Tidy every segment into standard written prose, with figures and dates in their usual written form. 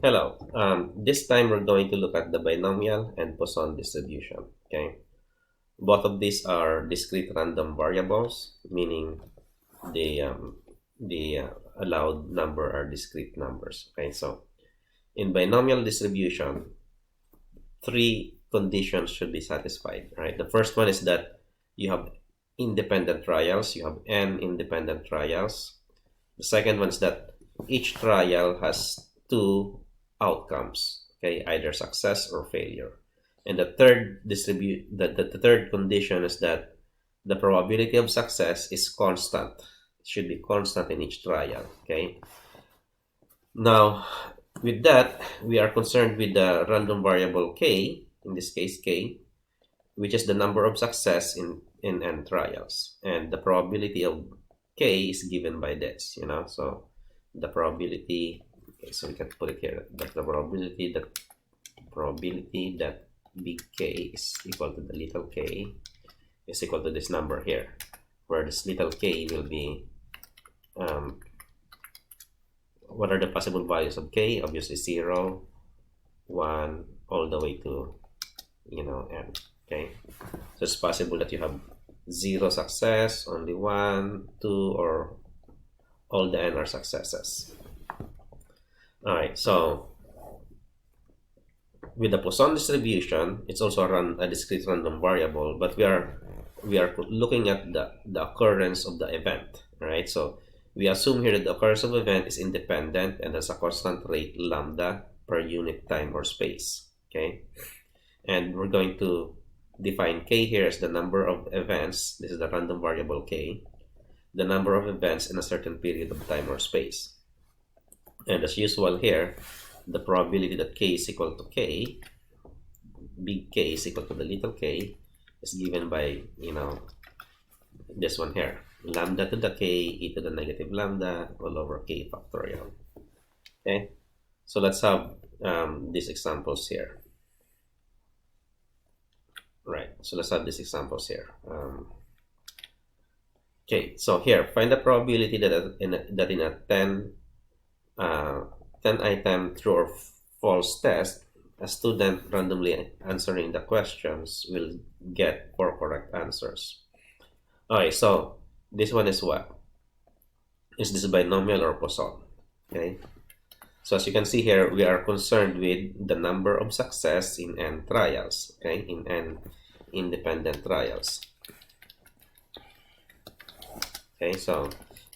Hello. This time we're going to look at the binomial and Poisson distribution. Okay. Both of these are discrete random variables, meaning the allowed number are discrete numbers. Okay. So in binomial distribution, three conditions should be satisfied. Right. The first one is that you have independent trials. You have n independent trials. The second one is that each trial has two outcomes, okay, either success or failure. And the third condition is that the probability of success is constant. It should be constant in each trial, okay? Now, with that, we are concerned with the random variable k, in this case k, which is the number of success in n trials. And the probability of k is given by this, so the probability, okay, so we can put it here, that the probability that big k is equal to the little k is equal to this number here, where this little k will be, what are the possible values of k? Obviously 0, 1, all the way to, n, okay? So it's possible that you have 0 success, only 1, 2, or all the n are successes. All right, so with the Poisson distribution, it's also a discrete random variable, but we are looking at the occurrence of the event, right? So we assume here that the occurrence of event is independent and has a constant rate lambda per unit time or space, okay? And we're going to define k here as the number of events. This is the random variable k, the number of events in a certain period of time or space. And as usual here, the probability that k is equal to k, big K is equal to the little k, is given by, this one here, lambda to the k, e to the negative lambda, all over k factorial. Okay, so let's have these examples here. Right, so let's have these examples here. Okay, so here, find the probability that in a 10 item true or false test, a student randomly answering the questions will get 4 correct answers. Okay, so this one is what? Is this binomial or Poisson? Okay, so as you can see here, we are concerned with the number of success in n trials, okay, in n independent trials. Okay, so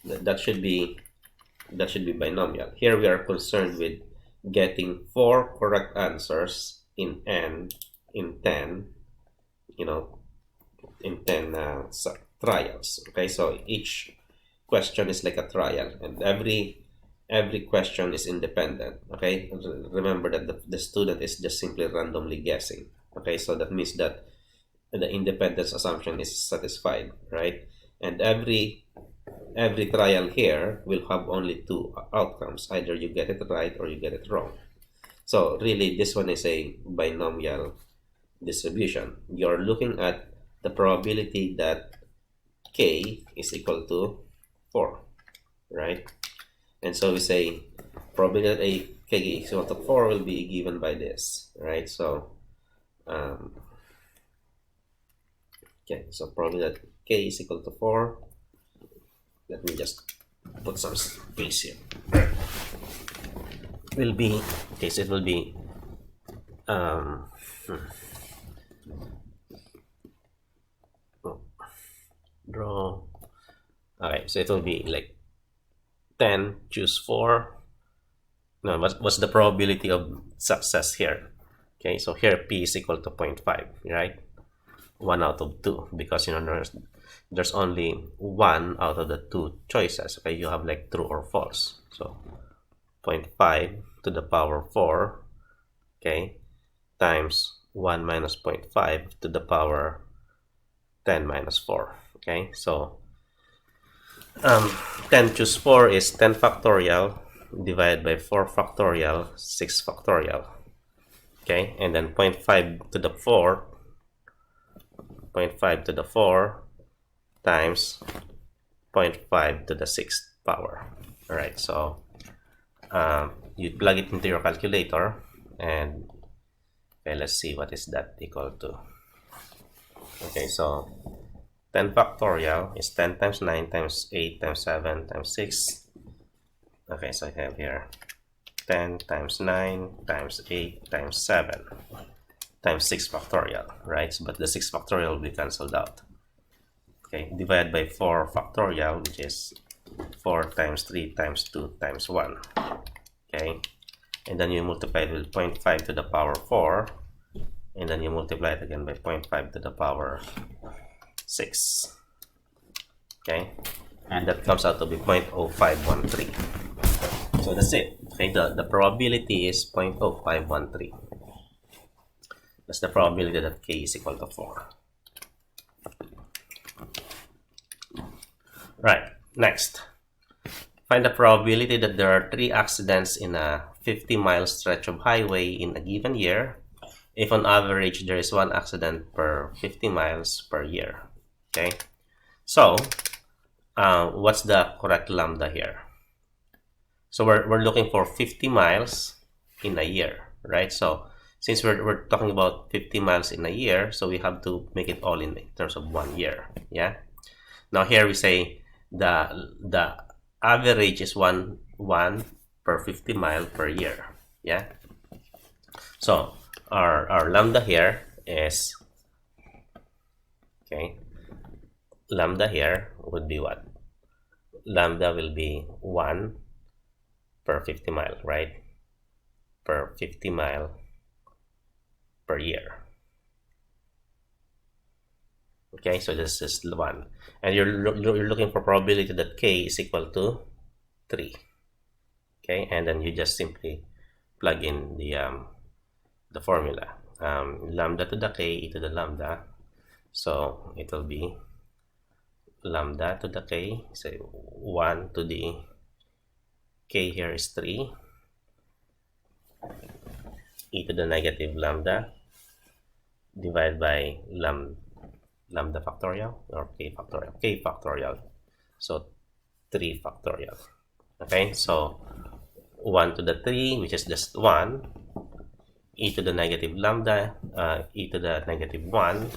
that should be binomial. Here we are concerned with getting 4 correct answers in n in 10, in 10 trials. Okay, so each question is like a trial, and every question is independent. Okay, remember that the student is just simply randomly guessing. Okay, so that means that the independence assumption is satisfied, right? And every trial here will have only 2 outcomes. Either you get it right or you get it wrong. So really, this one is a binomial distribution. You're looking at the probability that k is equal to 4, right? And so we say probability that k is equal to 4 will be given by this, right? So okay, so probability that k is equal to 4. Let me just put some space here. Will be, okay, so it will be draw. Okay, so it will be like 10, choose 4. Now, what's the probability of success here? Okay, so here p is equal to 0.5, right? 1 out of 2, because there's only 1 out of the 2 choices. Okay, you have like true or false. So 0.5 to the power 4, okay, times 1 minus 0.5 to the power 10 minus 4. Okay, so 10 choose 4 is 10 factorial divided by 4 factorial, 6 factorial. Okay, and then 0.5 to the 4, 0.5 to the 4 times 0.5 to the 6th power. All right, so you plug it into your calculator, and okay, let's see what is that equal to. Okay, so 10 factorial is 10 times 9 times 8 times 7 times 6. Okay, so I have here 10 times 9 times 8 times 7 times 6 factorial, right? So, but the 6 factorial will be cancelled out. Okay, divide by 4 factorial, which is 4 times 3 times 2 times 1. Okay, and then you multiply it with 0.5 to the power 4, and then you multiply it again by 0.5 to the power 6. Okay, and that comes out to be 0.0513. So that's it. Okay, the probability is 0.0513. That's the probability that k is equal to 4. Right, next. Find the probability that there are 3 accidents in a 50-mile stretch of highway in a given year if on average there is 1 accident per 50 miles per year. Okay, so what's the correct lambda here? So we're looking for 50 miles in a year, right? So since we're talking about 50 miles in a year, so we have to make it all in terms of 1 year. Yeah. Now here we say the average is 1 per 50 mile per year. Yeah. So our lambda here is, okay, lambda here would be what? Lambda will be 1 per 50 mile, right? Per 50 mile per year. Okay, so this is 1, and you're looking for probability that k is equal to 3. Okay, and then you just simply plug in the formula, lambda to the k, e to the lambda. So it will be lambda to the k, so 1 to the k here is 3, e to the negative lambda divided by lambda factorial, or k factorial, so 3 factorial. Okay, so 1 to the 3, which is just 1, e to the negative lambda, e to the negative 1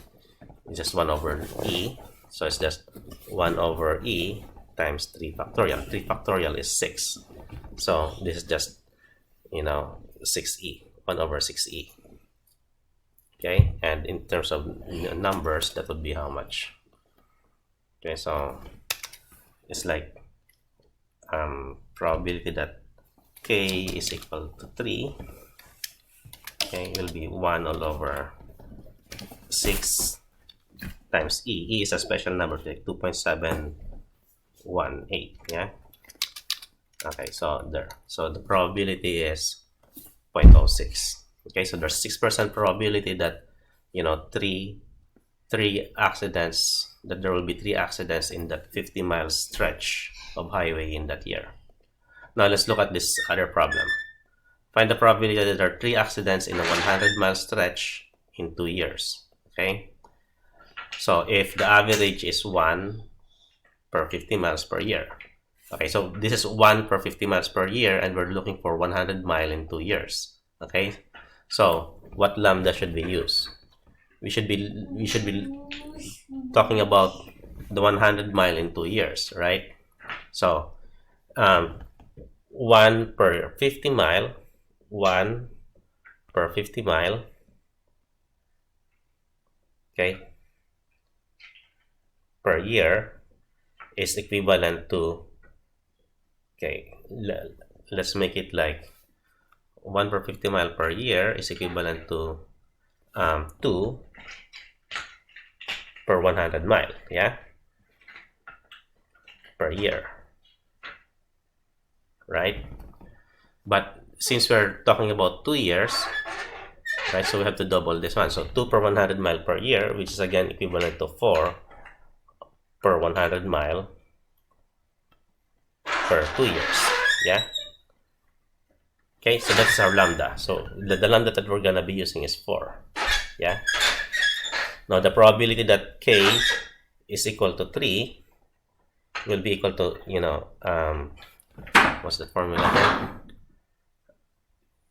is just 1 over e, so it's just 1 over e times 3 factorial. 3 factorial is 6, so this is just, 6e, 1 over 6e. Okay, and in terms of numbers, that would be how much? Okay, so it's like probability that k is equal to 3, okay, will be 1 all over 6 times e. E is a special number, like 2.718. Yeah. Okay, so there. So the probability is 0.06. Okay, so there's 6% probability that three accidents, that there will be 3 accidents in that 50-mile stretch of highway in that year. Now let's look at this other problem. Find the probability that there are 3 accidents in a 100-mile stretch in 2 years. Okay, so if the average is 1 per 50 miles per year. Okay, so this is 1 per 50 miles per year, and we're looking for 100 mile in 2 years. Okay, so what lambda should we use? We should be talking about the 100 mile in 2 years, right? So 1 per 50 mile, 1 per 50 mile, okay, per year is equivalent to, okay, let's make it like 1 per 50 mile per year is equivalent to 2 per 100 mile, yeah, per year, right? But since we're talking about 2 years, right, so we have to double this one. So 2 per 100 mile per year, which is again equivalent to 4 per 100 mile per 2 years, yeah. Okay, so that's our lambda. So the lambda that we're gonna be using is 4, yeah. Now the probability that k is equal to 3 will be equal to, what's the formula here?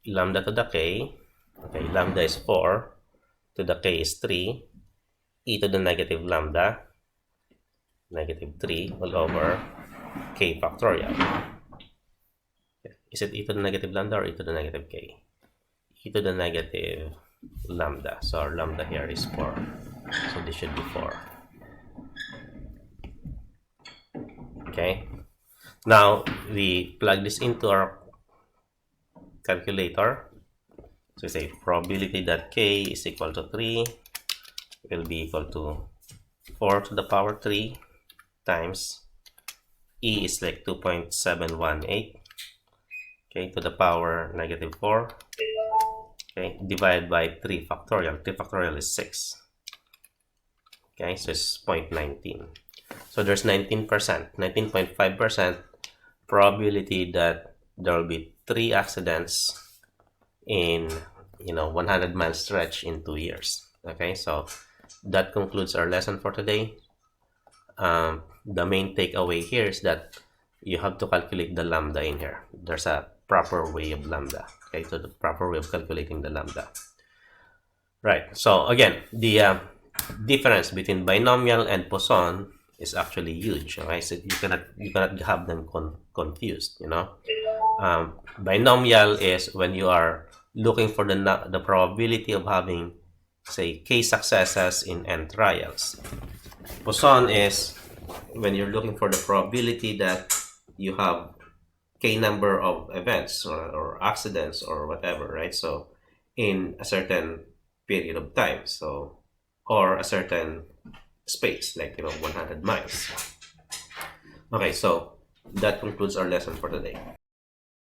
lambda to the k. Okay, lambda is 4, to the k is 3, e to the negative lambda, negative 3 all over k factorial. Is it e to the negative lambda or e to the negative k? E to the negative lambda. So our lambda here is 4. So this should be 4. Okay. Now we plug this into our calculator. So we say probability that k is equal to 3 will be equal to 4 to the power 3 times e is like 2.718, okay, to the power negative 4, okay, divided by 3 factorial. 3 factorial is 6, okay, so it's 0.19. So there's 19.5% probability that there will be 3 accidents in 100-mile stretch in 2 years. Okay, so that concludes our lesson for today. The main takeaway here is that you have to calculate the lambda in here. There's a proper way of lambda. Okay, so the proper way of calculating the lambda. Right. So again, the difference between binomial and Poisson is actually huge. Okay, so you cannot have them confused. Binomial is when you are looking for the probability of having, say, k successes in n trials. Poisson is when you're looking for the probability that you have k number of events or accidents or whatever, right? So in a certain period of time, so or a certain space, like 100 miles. Okay, so that concludes our lesson for today.